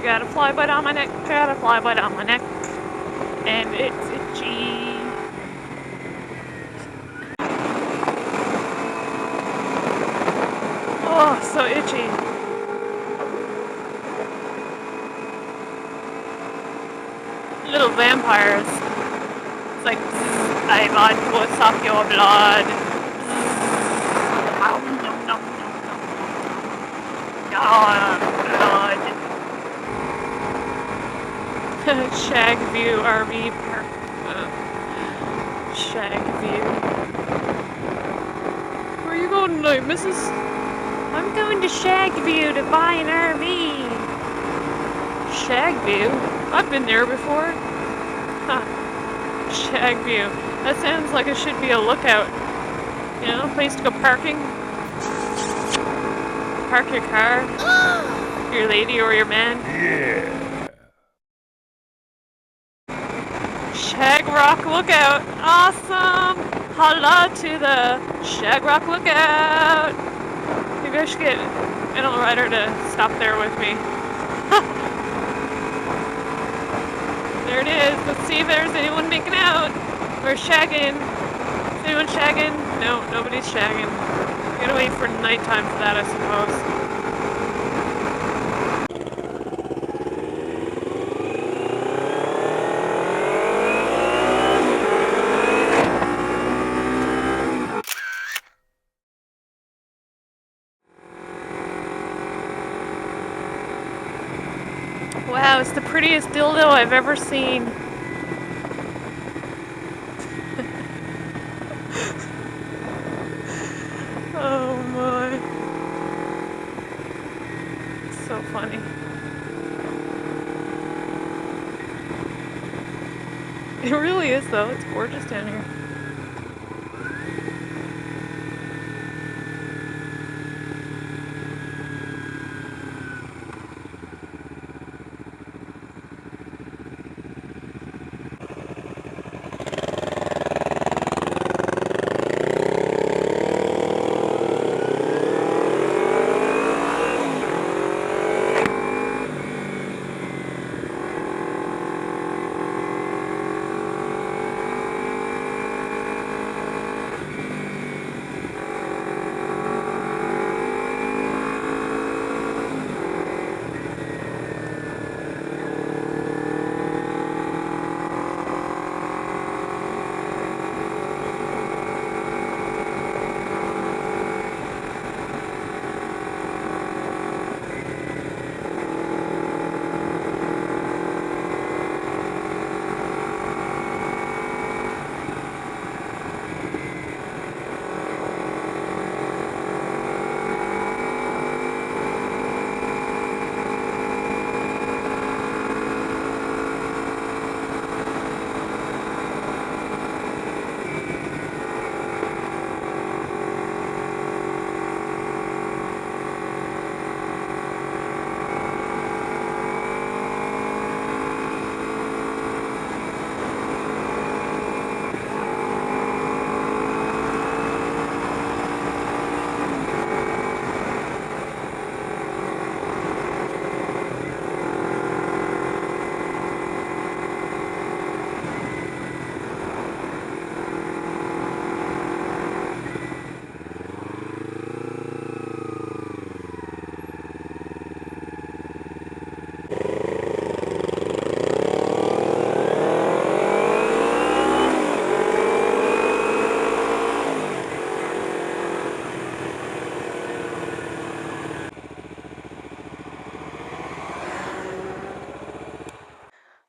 I got a fly bite on my neck, got a fly bite on my neck, and it's itchy. Oh, so itchy. Little vampires. It's like, I want to suck your blood. Blood. Shag View RV Park. Shag View. Where are you going tonight, missus? I'm going to Shag View to buy an RV. Shag View? I've been there before. Huh. Shag View. That sounds like it should be a lookout. You know, a place to go parking. Park your car. Your lady or your man. Yeah. Shag Rock Lookout. Awesome. Holla to the Shag Rock Lookout. Maybe I should get an old rider to stop there with me. There it is. Let's see if there's anyone making out. Or shagging. Is anyone shagging? No, nobody's shagging. Gotta wait for nighttime for that, I suppose. Wow, it's the prettiest dildo I've ever seen. Oh my. It's so funny. It really is though, it's gorgeous down here.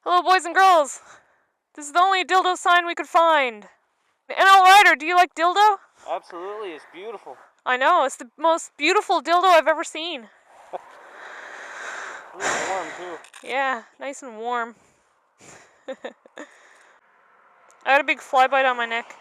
Hello, boys and girls. This is the only dildo sign we could find. NL Rider, do you like dildo? Absolutely, it's beautiful. I know, it's the most beautiful dildo I've ever seen. Really warm, too. Yeah, nice and warm. I got a big fly bite on my neck.